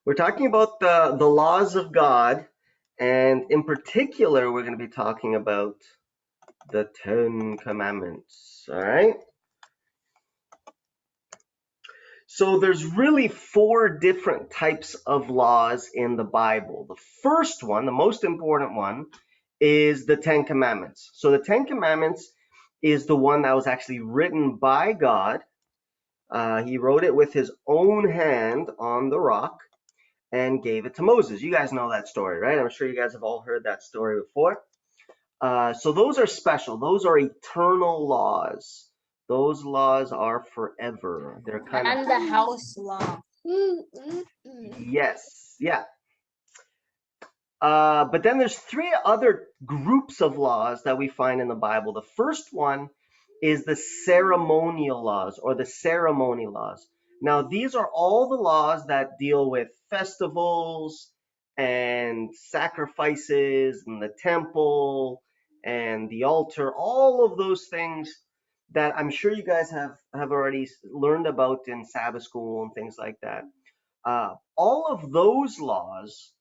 We're talking about the laws of God, and in particular, we're going to be talking about the Ten Commandments. All right. So there's really four different types of laws in the Bible. The first one, the most important one, is the Ten Commandments. So the Ten Commandments is the one that was actually written by God. He wrote it with his own hand on the rock and gave it to Moses. You guys know that story, right? I'm sure you guys have all heard that story before. So those are special. Those are eternal laws. Those laws are forever. They're kind And the house law. Yes, yeah. But then there's three other groups of laws that we find in the Bible. The first one is the ceremonial laws or the ceremony laws. Now, these are all the laws that deal with festivals and sacrifices and the temple and the altar, all of those things that I'm sure you guys have already learned about in Sabbath school and things like that. All of those laws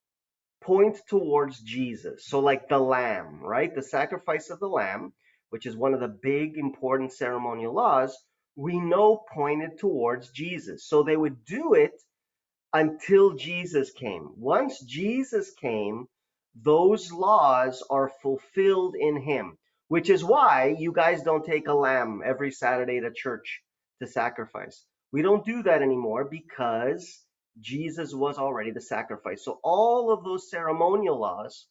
point towards Jesus. So like the lamb, right? The sacrifice of the lamb, which is one of the big important ceremonial laws, we know pointed towards Jesus. So they would do it until Jesus came. Once Jesus came, those laws are fulfilled in him, which is why you guys don't take a lamb every Saturday to church to sacrifice. We don't do that anymore because Jesus was already the sacrifice. So all of those ceremonial laws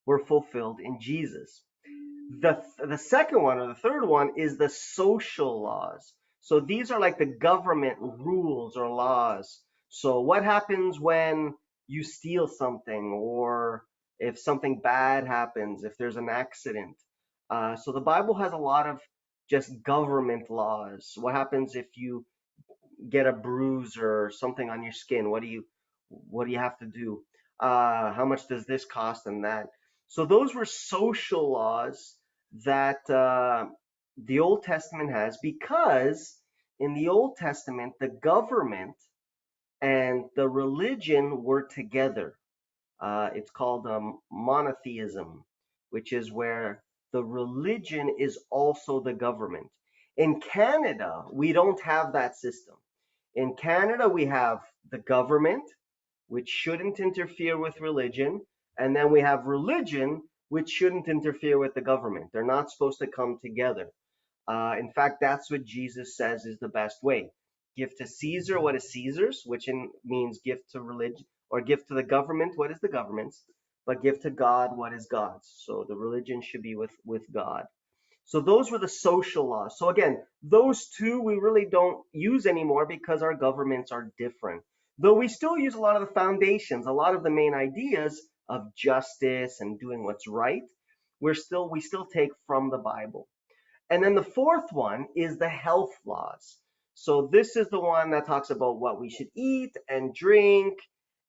were fulfilled in Jesus. The second one or the third one is the social laws. So these are like the government rules or laws. So what happens when you steal something or if something bad happens, if there's an accident? So the Bible has a lot of just government laws. What happens if you get a bruise or something on your skin? What do you have to do? How much does this cost and that? So those were social laws that the Old Testament has, because in the Old Testament the government and the religion were together. It's called monotheism, which is where the religion is also the government. In Canada, we don't have that system. In Canada, we have the government, which shouldn't interfere with religion, and then we have religion, which shouldn't interfere with the government. They're not supposed to come together. In fact, that's what Jesus says is the best way. Give to Caesar what is Caesar's, which means give to religion, or give to the government what is the government's, but give to God what is God's. So the religion should be with God. So those were the social laws. So again, those two we really don't use anymore because our governments are different. Though we still use a lot of the foundations, a lot of the main ideas of justice and doing what's right, we still take from the Bible. And then the fourth one is the health laws. So this is the one that talks about what we should eat and drink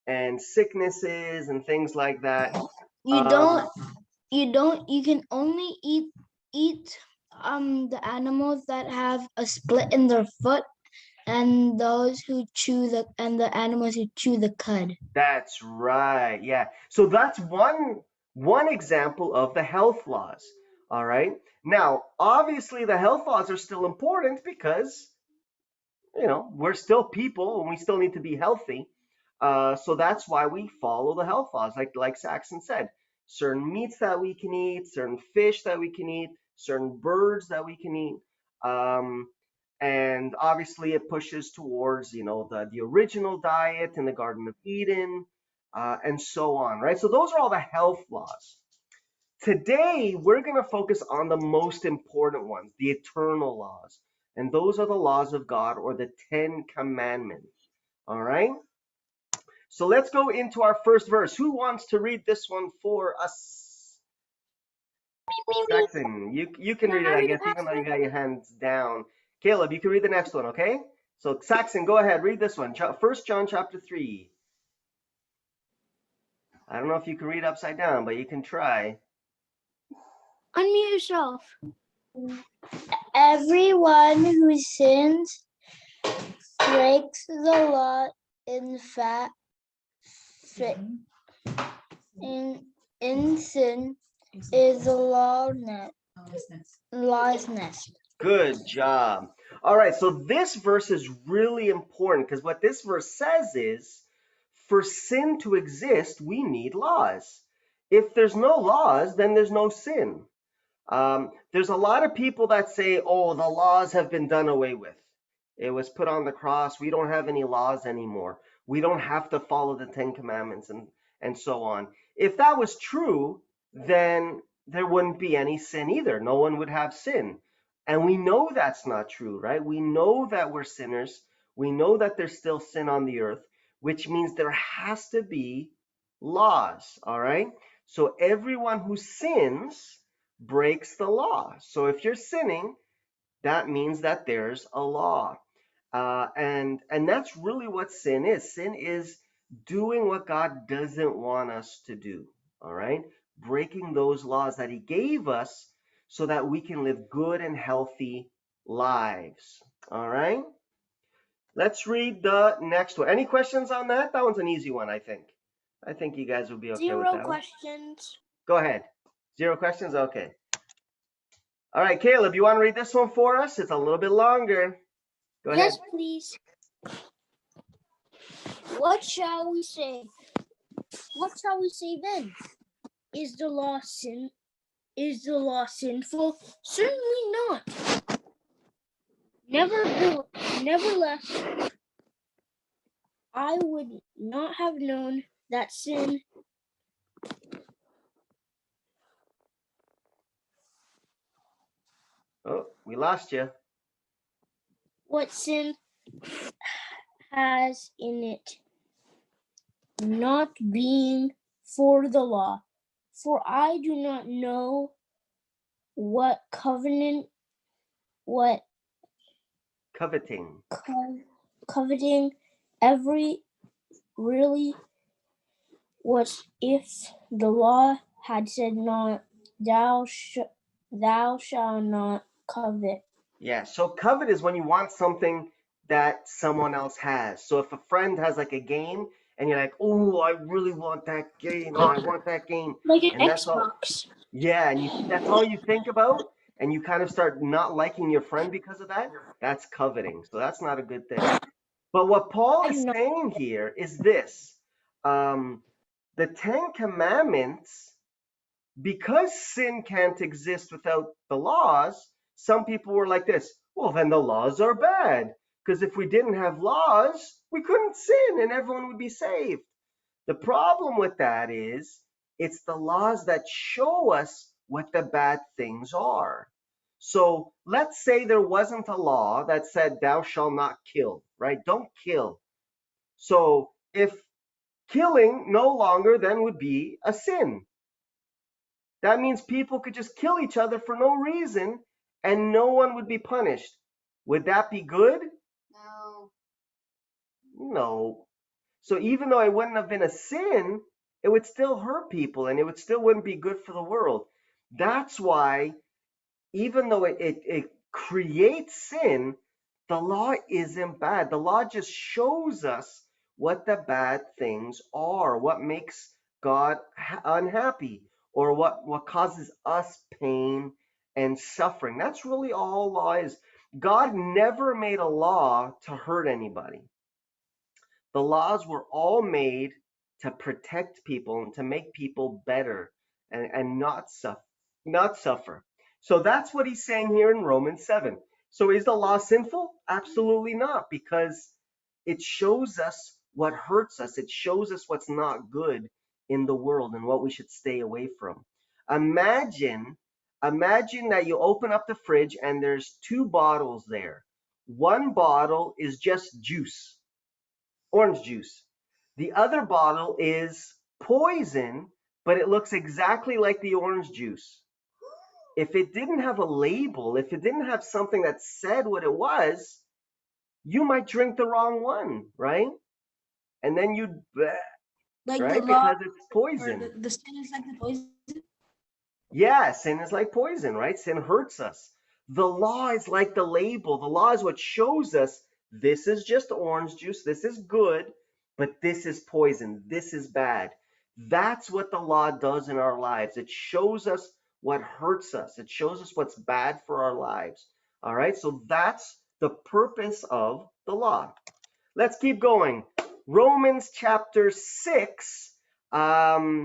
and sicknesses and things like that. You can only eat the animals that have a split in their foot and those who chew the animals who chew the cud. That's right. Yeah. So that's one example of the health laws. All right. Now, obviously the health laws are still important because we're still people and we still need to be healthy. So that's why we follow the health laws, like Saxon said. Certain meats that we can eat, certain fish that we can eat, certain birds that we can eat. And obviously it pushes towards, the original diet in the Garden of Eden, and so on, right? So those are all the health laws. Today, we're going to focus on the most important ones, the eternal laws. And those are the laws of God, or the Ten Commandments. All right? So let's go into our first verse. Who wants to read this one for us? Saxon, you can read it, I guess, even though you got your hands down. Caleb, you can read the next one, okay? So Saxon, go ahead, read this one. 1 John chapter 3. I don't know if you can read upside down, but you can try. Unmute yourself. Everyone who sins breaks the law. In fact, in sin is the lawlessness. Good job. All right, so this verse is really important because what this verse says is for sin to exist, we need laws. If there's no laws, then there's no sin. There's a lot of people that say, oh, the laws have been done away with. It was put on the cross. We don't have any laws anymore. We don't have to follow the Ten Commandments and so on. If that was true, then there wouldn't be any sin either. No one would have sin. And we know that's not true, right? We know that we're sinners. We know that there's still sin on the earth, which means there has to be laws, all right? So everyone who sins breaks the law. So if you're sinning, that means that there's a law. And that's really what sin is. Sin is doing what God doesn't want us to do, all right? Breaking those laws that he gave us so that we can live good and healthy lives, all right? Let's read the next one. Any questions on that? That one's an easy one, I think. I think you guys will be okay with that. Zero questions. Go ahead. Zero questions? Okay. All right, Caleb, you want to read this one for us? It's a little bit longer. Go ahead. Yes, please. What shall we say? What shall we say then? Is the law sinful? Certainly not. Nevertheless, I would not have known that sin Oh, we lost you. what sin has in it, not being for the law. For I do not know what coveting every really was if the law had said not, thou shalt not covet. Yeah, so covet is when you want something that someone else has. So if a friend has like a game and you're like, oh, I really want that game, or I want that game. Like an And that's all, Xbox. yeah, and that's all you think about, and you kind of start not liking your friend because of that. That's coveting. So that's not a good thing. But what Paul is saying here is this. The Ten Commandments, because sin can't exist without the laws, some people were like this, well, then the laws are bad. Because if we didn't have laws, we couldn't sin and everyone would be saved. The problem with that is it's the laws that show us what the bad things are. So let's say there wasn't a law that said, thou shalt not kill, right? Don't kill. So if killing no longer then would be a sin, that means people could just kill each other for no reason and no one would be punished. Would that be good? No. No. So even though it wouldn't have been a sin, it would still hurt people and it still wouldn't be good for the world. That's why, even though it creates sin, the law isn't bad. The law just shows us what the bad things are, what makes God unhappy, or what causes us pain and suffering. That's really all law is. God never made a law to hurt anybody. The laws were all made to protect people and to make people better and not suffer. So that's what he's saying here in Romans 7. So is the law sinful? Absolutely not, because it shows us what hurts us. It shows us what's not good in the world and what we should stay away from. Imagine that you open up the fridge and there's two bottles there. One bottle is just juice, orange juice. The other bottle is poison, but it looks exactly like the orange juice. If it didn't have a label, if it didn't have something that said what it was, you might drink the wrong one, right? And then you'd, Like right? Because it's poison. The sin is like the poison. Yeah, sin is like poison, right? Sin hurts us. The law is like the label. The law is what shows us this is just orange juice. This is good, but this is poison, this is bad. That's what the law does in our lives. It shows us what hurts us, it shows us what's bad for our lives. All right, so that's the purpose of the law. Let's keep going. Romans chapter 6. Now,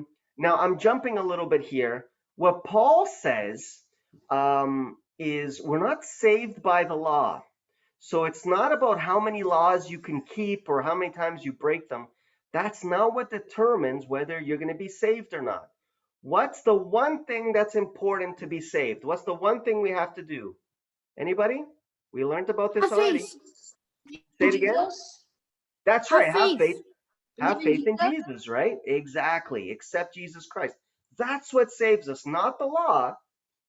I'm jumping a little bit here. What Paul says is we're not saved by the law. So it's not about how many laws you can keep or how many times you break them. That's not what determines whether you're going to be saved or not. What's the one thing that's important to be saved? What's the one thing we have to do? Anybody? We learned about this Have already. faith. Say it again. That's Have right. Have faith. faith. Have faith in Jesus, right? Exactly. Accept Jesus Christ. That's what saves us, not the law.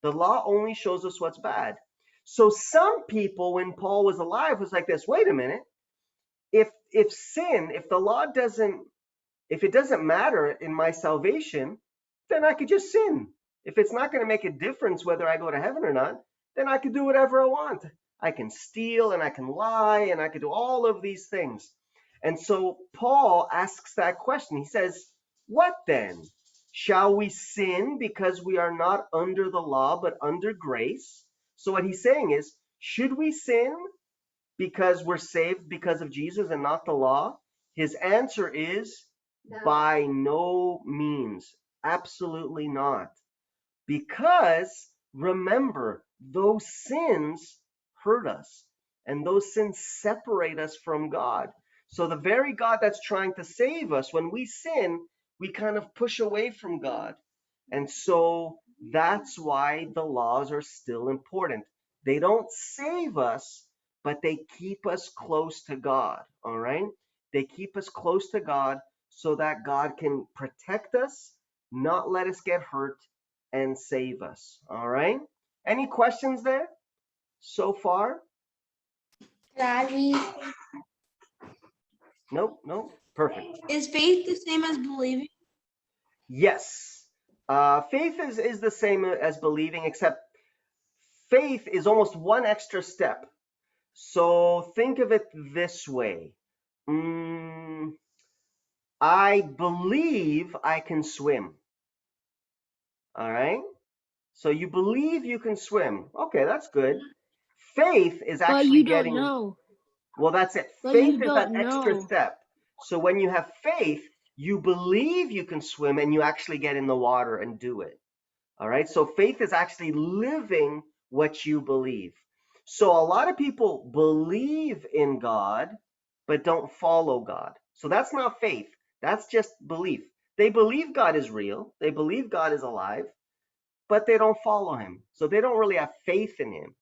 The law only shows us what's bad. So some people, when Paul was alive, was like this, wait a minute. If sin, if the law doesn't, if it doesn't matter in my salvation, then I could just sin. If it's not going to make a difference whether I go to heaven or not, then I could do whatever I want. I can steal and I can lie and I could do all of these things. And so Paul asks that question. He says, what then? Shall we sin because we are not under the law but under grace? So what he's saying is, should we sin because we're saved because of Jesus and not the law? His answer is by no means. Absolutely not. Because remember, those sins hurt us and those sins separate us from God. So the very God that's trying to save us, when we sin, we kind of push away from God. And so that's why the laws are still important. They don't save us, but they keep us close to God. All right? They keep us close to God so that God can protect us, not let us get hurt, and save us. All right? Any questions there so far? Daddy. Nope, nope. Perfect. Is faith the same as believing? Yes. Faith is the same as believing, except faith is almost one extra step. So think of it this way. I believe I can swim. All right? So you believe you can swim. Okay, that's good. Faith is But actually you don't getting, know. well, that's it. But Faith you is that don't extra know. step. So when you have faith, you believe you can swim and you actually get in the water and do it. All right. So faith is actually living what you believe. So a lot of people believe in God, but don't follow God. So that's not faith. That's just belief. They believe God is real. They believe God is alive, but they don't follow him. So they don't really have faith in him.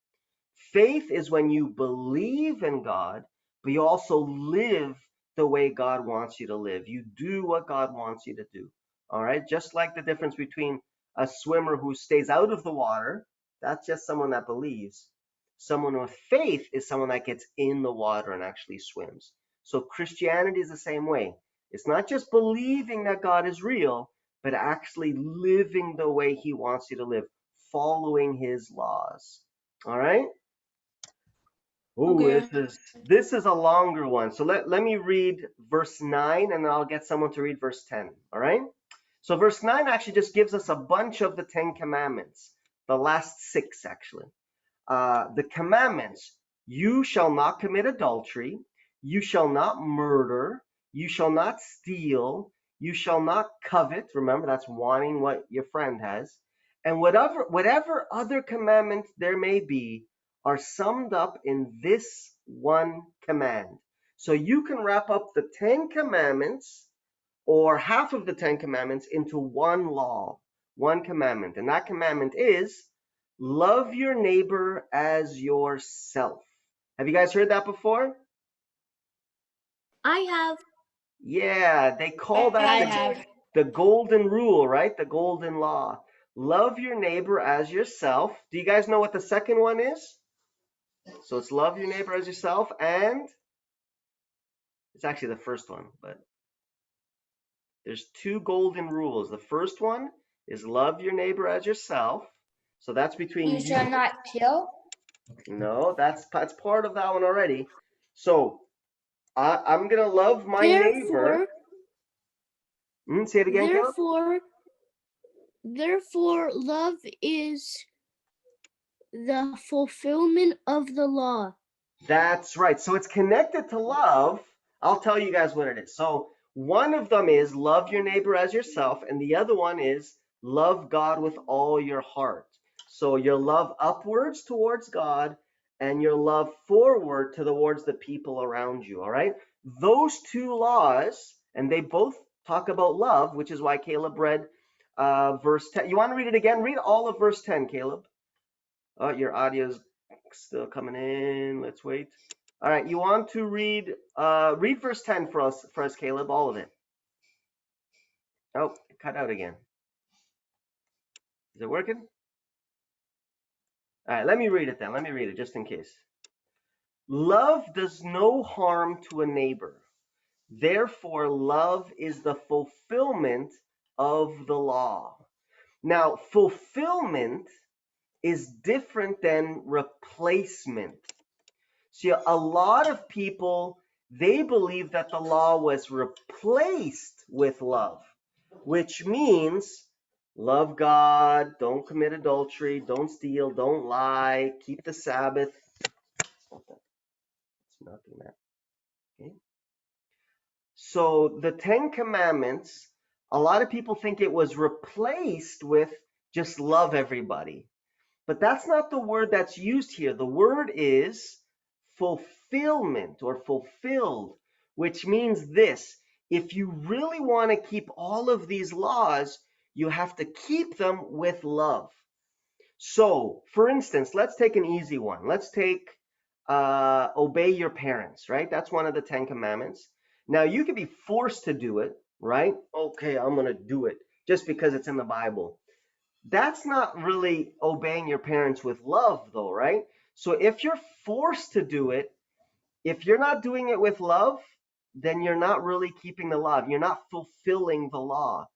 Faith is when you believe in God, but you also live the way God wants you to live. You do what God wants you to do. All right. Just like the difference between a swimmer who stays out of the water, that's just someone that believes. Someone with faith is someone that gets in the water and actually swims. So Christianity is the same way. It's not just believing that God is real, but actually living the way he wants you to live, following his laws. All right. Oh, Okay. this is a longer one. So let me read verse 9 and then I'll get someone to read verse 10. All right? So verse 9 actually just gives us a bunch of the 10 commandments. The last 6 actually. The commandments: you shall not commit adultery, you shall not murder, you shall not steal, you shall not covet. Remember, that's wanting what your friend has. And whatever other commandment there may be are summed up in this one command. So you can wrap up the 10 commandments or half of the 10 commandments into one law, one commandment. And that commandment is love your neighbor as yourself. Have you guys heard that before? I have. Yeah, they call that the golden rule, right? The golden law. Love your neighbor as yourself. Do you guys know what the second one is? So it's love your neighbor as yourself, and it's actually the first one, but there's 2 golden rules. The first one is love your neighbor as yourself. So that's between You shall not kill. No, that's part of that one already. So I'm going to love my neighbor. Say it again, Caleb. Therefore, love is the fulfillment of the law. That's right. So it's connected to love. I'll tell you guys what it is. So one of them is love your neighbor as yourself, and the other one is love God with all your heart. So your love upwards towards God and your love forward towards the people around you. All right. Those two laws, and they both talk about love, which is why Caleb read verse 10. You want to read it again? Read all of verse 10, Caleb. Oh, your audio's still coming in. Let's wait. All right, you want to read verse 10 for us, Caleb, all of it. Oh, it cut out again. Is it working? All right, let me read it then. Let me read it just in case. Love does no harm to a neighbor. Therefore, love is the fulfillment of the law. Now, fulfillment is different than replacement. See, a lot of people, they believe that the law was replaced with love, which means love God, don't commit adultery, don't steal, don't lie, keep the Sabbath. It's not doing that. Okay. So the Ten Commandments, a lot of people think it was replaced with just love everybody. But that's not the word that's used here. The word is fulfillment or fulfilled, which means this. If you really want to keep all of these laws, you have to keep them with love. So, for instance, let's take an easy one. Let's take obey your parents, right? That's one of the Ten Commandments. Now, you could be forced to do it, right? Okay, I'm going to do it just because it's in the Bible. That's not really obeying your parents with love, though, right? So if you're forced to do it, if you're not doing it with love, then you're not really keeping the law. You're not fulfilling the law.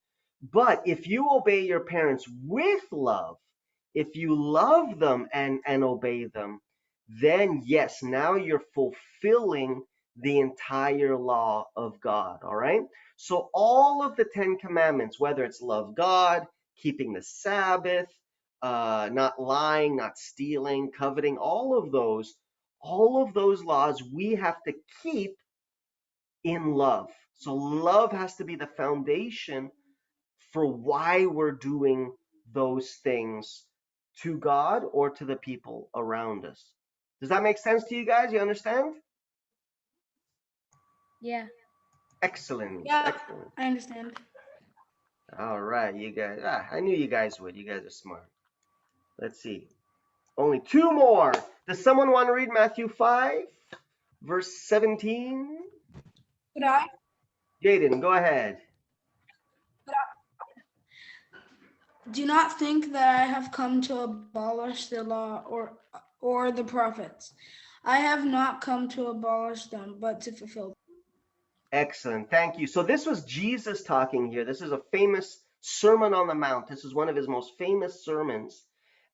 But if you obey your parents with love, if you love them and obey them, then yes, now you're fulfilling the entire law of God. All right. So all of the Ten Commandments, whether it's love God, keeping the Sabbath, not lying, not stealing, coveting, all of those laws we have to keep in love. So love has to be the foundation for why we're doing those things to God or to the people around us. Does that make sense to you guys? You understand? Yeah. Excellent. Yeah, Excellent. I understand. All right, you guys. I knew you guys would. You guys are smart. Let's see. Only two more. Does someone want to read Matthew 5, verse 17? Could I? Jaden, go ahead. Do not think that I have come to abolish the law or the prophets. I have not come to abolish them, but to fulfill them. Excellent. Thank you. So this was Jesus talking here. This is a famous Sermon on the Mount. This is one of his most famous sermons.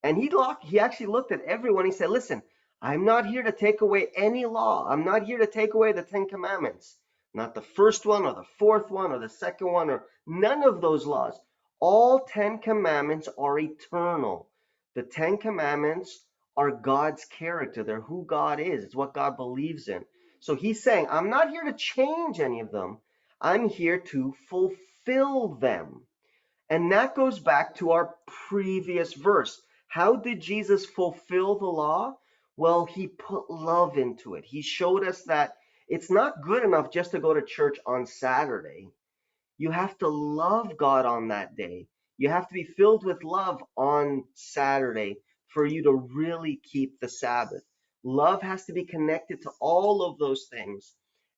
And he actually looked at everyone. He said, listen, I'm not here to take away any law. I'm not here to take away the Ten Commandments. Not the first one or the fourth one or the second one or none of those laws. All 10 commandments are eternal. The 10 commandments are God's character. They're who God is. It's what God believes in. So he's saying, I'm not here to change any of them. I'm here to fulfill them. And that goes back to our previous verse. How did Jesus fulfill the law? Well, he put love into it. He showed us that it's not good enough just to go to church on Saturday. You have to love God on that day. You have to be filled with love on Saturday for you to really keep the Sabbath. Love has to be connected to all of those things.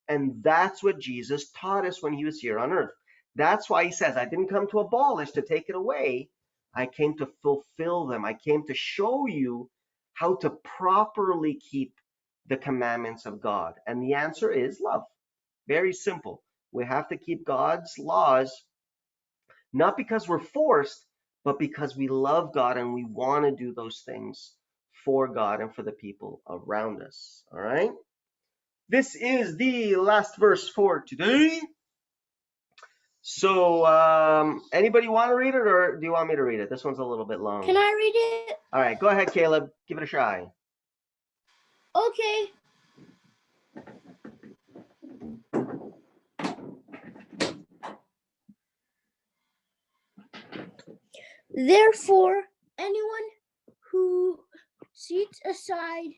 And that's what Jesus taught us when he was here on earth. That's why he says, I didn't come to abolish, to take it away. I came to fulfill them. I came to show you how to properly keep the commandments of God. And the answer is love. Very simple. We have to keep God's laws, not because we're forced, but because we love God and we want to do those things for God and for the people around us. All right? this is the last verse for today. So, anybody want to read it, or do you want me to read it? This one's a little bit long. Can I read it? All right, go ahead, Caleb. Give it a try. Okay. Therefore, anyone who sets aside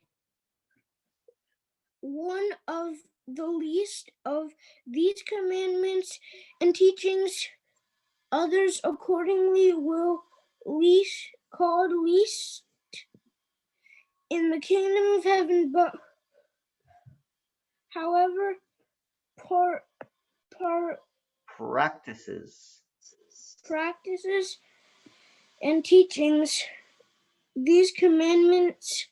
one of the least of these commandments and teachings, others accordingly will called least in the kingdom of heaven. But however, Practices and teachings these commandments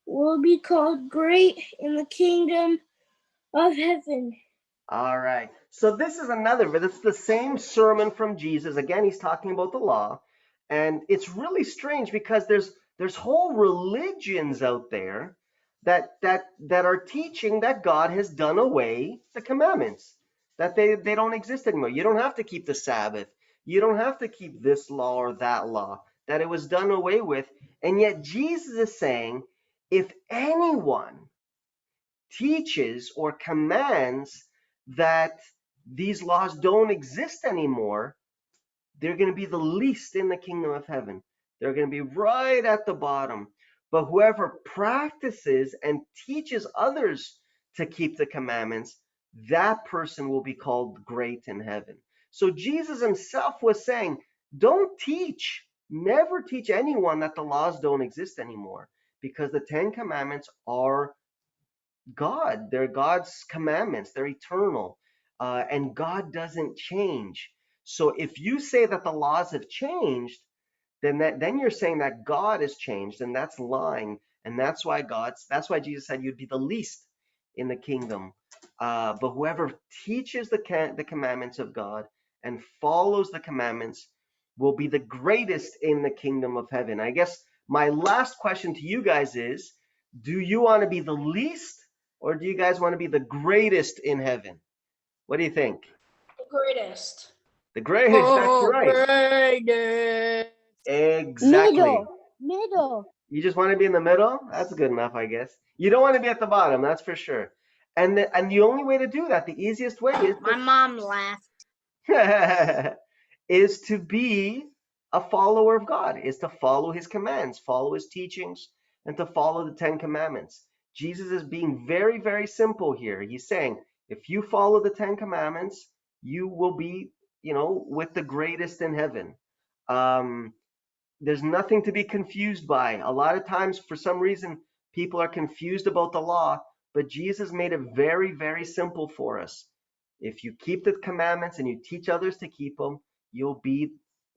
will be called great in the kingdom of heaven. All right. So this is another, but it's the same sermon from Jesus. Again, he's talking about the law, and it's really strange because there's whole religions out there that are teaching that God has done away the commandments, that they don't exist anymore. You don't have to keep the Sabbath. You don't have to keep this law or that law, that it was done away with. And yet Jesus is saying, if anyone teaches or commands that these laws don't exist anymore, they're going to be the least in the kingdom of heaven. They're going to be right at the bottom. But whoever practices and teaches others to keep the commandments, that person will be called great in heaven. So Jesus himself was saying, don't teach, never teach anyone that the laws don't exist anymore, because the 10 commandments are God. They're God's commandments. They're eternal. And God doesn't change. So if you say that the laws have changed, then you're saying that God has changed, and that's lying. And that's why Jesus said you'd be the least in the kingdom. But whoever teaches the commandments of God and follows the commandments will be the greatest in the kingdom of heaven. I guess my last question to you guys is, do you want to be the least, or do you guys want to be the greatest in heaven? What do you think? The greatest. The greatest, that's right. Greatest. Exactly. Middle. You just want to be in the middle? That's good enough, I guess. You don't want to be at the bottom, that's for sure. And the only way to do that, the easiest way is My mom laughed. is to be a follower of God, is to follow his commands, follow his teachings, and to follow the 10 commandments. Jesus is being very, very simple here. He's saying, if you follow the 10 commandments, you will be, with the greatest in heaven. There's nothing to be confused by. A lot of times, for some reason, people are confused about the law, but Jesus made it very, very simple for us. If you keep the commandments and you teach others to keep them, you'll be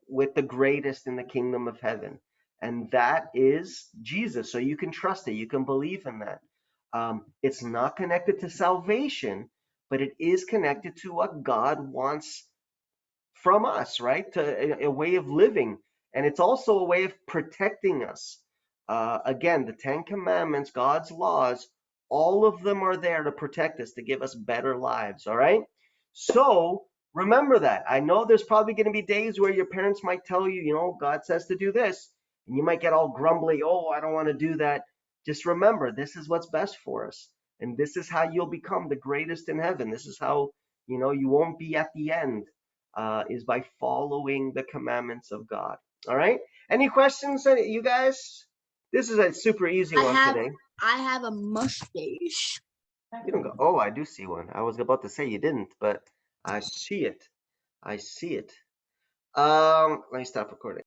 with the greatest in the kingdom of heaven. And that is Jesus. So you can trust it. You can believe in that. It's not connected to salvation, but it is connected to what God wants from us, right? To a way of living. And it's also a way of protecting us. Again, the 10 commandments, God's laws, all of them are there to protect us, to give us better lives, all right? So remember that. I know there's probably going to be days where your parents might tell you, God says to do this, and you might get all grumbly, oh, I don't want to do that. Just remember, this is what's best for us. And this is how you'll become the greatest in heaven. This is how, you won't be at the end, is by following the commandments of God. All right? Any questions, you guys? This is a super easy one today. I have a mustache. You don't go, oh, I do see one. I was about to say you didn't, but I see it. I see it. Let me stop recording.